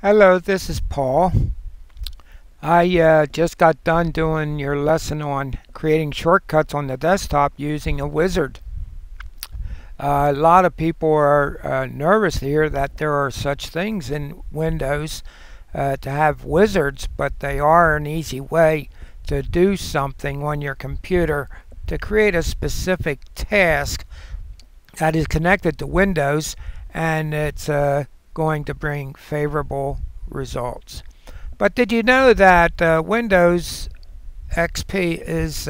Hello, this is Paul. I just got done doing your lesson on creating shortcuts on the desktop using a wizard. A lot of people are nervous to hear that there are such things in Windows to have wizards, but they are an easy way to do something on your computer to create a specific task that is connected to Windows, and it's going to bring favorable results. But did you know that Windows XP is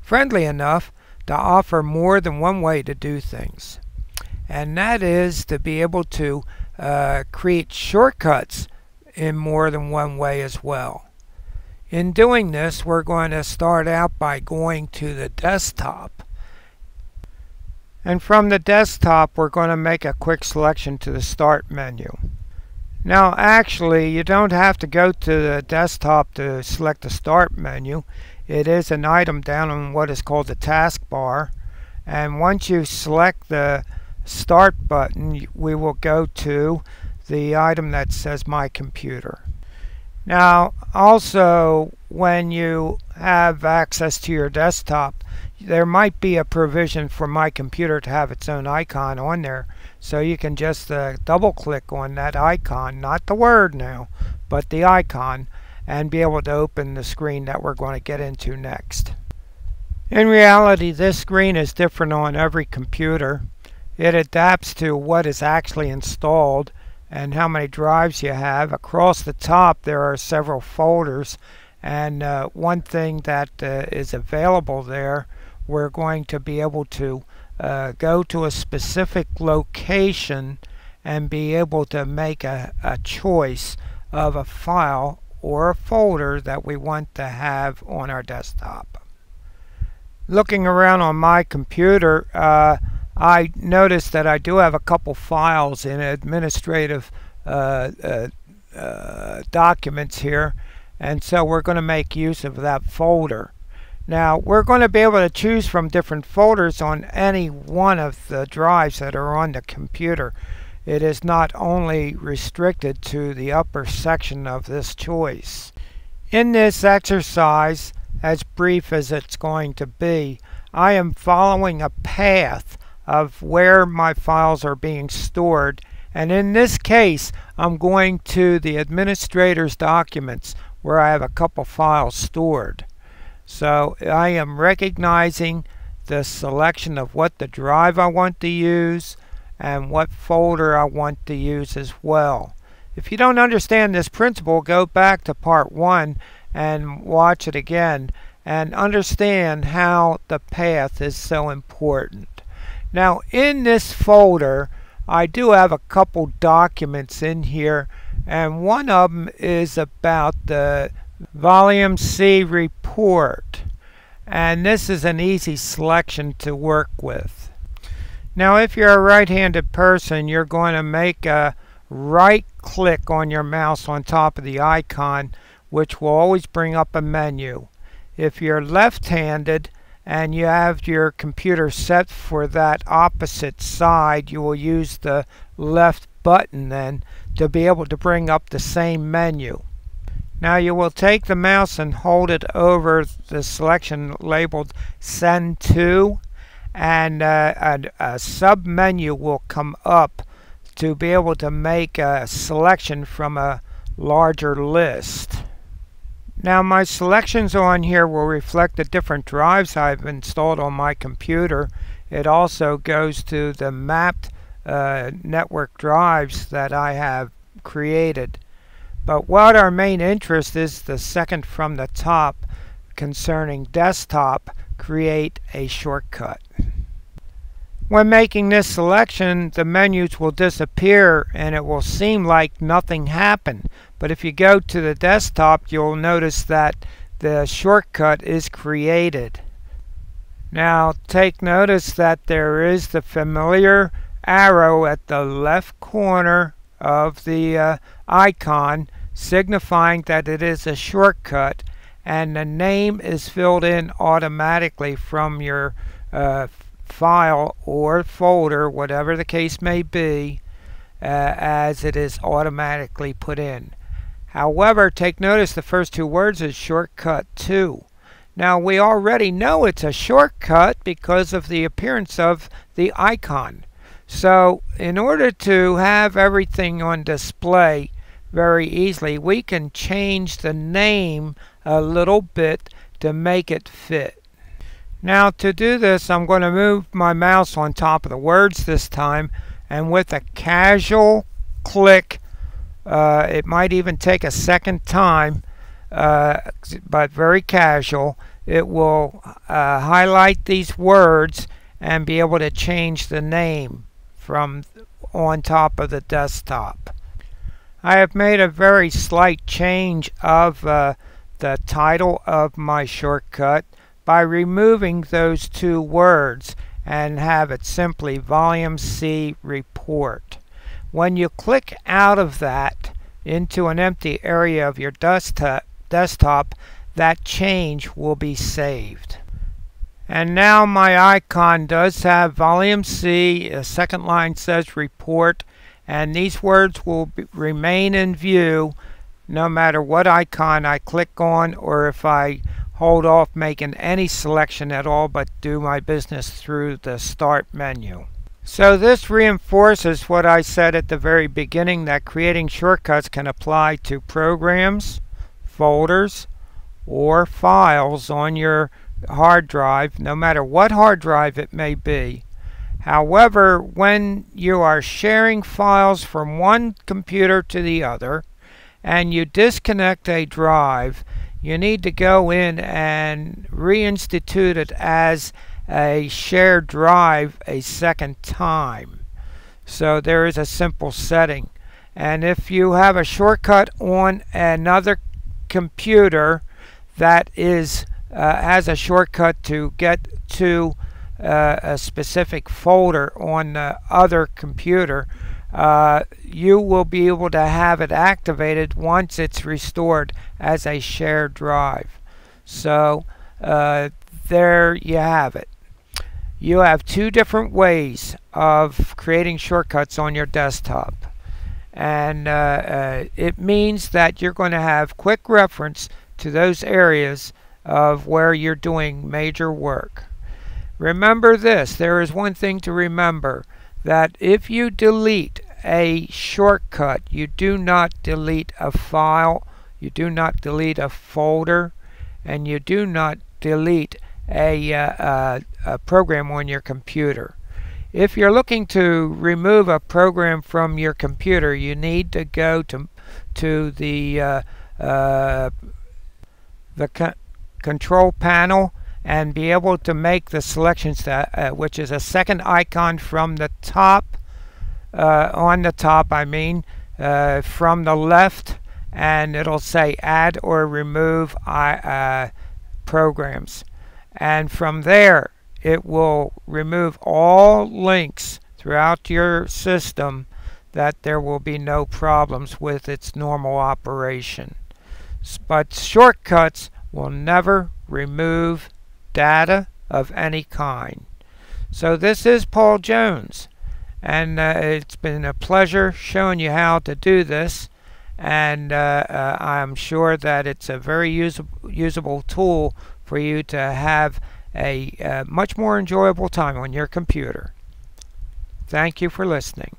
friendly enough to offer more than one way to do things? And that is to be able to create shortcuts in more than one way as well. In doing this, we're going to start out by going to the desktop. And from the desktop, we're going to make a quick selection to the Start menu. Now, actually, you don't have to go to the desktop to select the Start menu. It is an item down on what is called the taskbar. And once you select the Start button, we will go to the item that says My Computer. Now, also, when you have access to your desktop, there might be a provision for My Computer to have its own icon on there. So you can just double click on that icon, not the word now, but the icon, and be able to open the screen that we're going to get into next. In reality, this screen is different on every computer. It adapts to what is actually installed and how many drives you have. Across the top there are several folders, and one thing that is available there, we're going to be able to go to a specific location and be able to make a choice of a file or a folder that we want to have on our desktop. Looking around on my computer, I noticed that I do have a couple files in administrative documents here, and so we're going to make use of that folder. Now, we're going to be able to choose from different folders on any one of the drives that are on the computer. It is not only restricted to the upper section of this choice. In this exercise, as brief as it's going to be, I am following a path of where my files are being stored, and in this case I'm going to the administrator's documents where I have a couple files stored. So I am recognizing the selection of what the drive I want to use and what folder I want to use as well. If you don't understand this principle, go back to part 1 and watch it again and understand how the path is so important. Now, in this folder, I do have a couple documents in here, and one of them is about the Volume C report, and this is an easy selection to work with. Now, if you're a right-handed person, you're going to make a right click on your mouse on top of the icon, which will always bring up a menu. If you're left-handed and you have your computer set for that opposite side, you will use the left button then to be able to bring up the same menu. Now you will take the mouse and hold it over the selection labeled Send To, and a sub-menu will come up to be able to make a selection from a larger list. Now my selections on here will reflect the different drives I've installed on my computer. It also goes to the mapped network drives that I have created. But what our main interest is the second from the top concerning desktop, create a shortcut. When making this selection, the menus will disappear and it will seem like nothing happened. But if you go to the desktop, you'll notice that the shortcut is created. Now take notice that there is the familiar arrow at the left corner of the icon signifying that it is a shortcut, and the name is filled in automatically from your file or folder, whatever the case may be, as it is automatically put in. However, take notice the first two words is shortcut to. Now we already know it's a shortcut because of the appearance of the icon. So in order to have everything on display very easily, we can change the name a little bit to make it fit. Now to do this, I'm going to move my mouse on top of the words this time, and with a casual click, it might even take a second time, but very casual, it will highlight these words and be able to change the name from on top of the desktop. I have made a very slight change of the title of my shortcut by removing those two words and have it simply Volume C Report. When you click out of that into an empty area of your desktop, that change will be saved. And now my icon does have Volume C, the second line says Report, and these words will remain in view no matter what icon I click on, or if I hold off making any selection at all but do my business through the Start menu. So this reinforces what I said at the very beginning, that creating shortcuts can apply to programs, folders, or files on your hard drive, no matter what hard drive it may be. However, when you are sharing files from one computer to the other and you disconnect a drive, you need to go in and reinstitute it as a shared drive a second time. So there is a simple setting. And if you have a shortcut on another computer that is has a shortcut to get to a specific folder on the other computer, you will be able to have it activated once it's restored as a shared drive. So there you have it. You have two different ways of creating shortcuts on your desktop, and it means that you're going to have quick reference to those areas of where you're doing major work. Remember this, there is one thing to remember, that if you delete a shortcut, you do not delete a file, you do not delete a folder, and you do not delete a program on your computer. If you're looking to remove a program from your computer, you need to go to the control panel and be able to make the selections, which is a second icon from the top, on the top I mean, from the left, and it'll say add or remove programs. And from there it will remove all links throughout your system, that there will be no problems with its normal operation. But shortcuts will never remove data of any kind. So this is Paul Jones, and it's been a pleasure showing you how to do this, and I'm sure that it's a very usable tool for you to have a much more enjoyable time on your computer. Thank you for listening.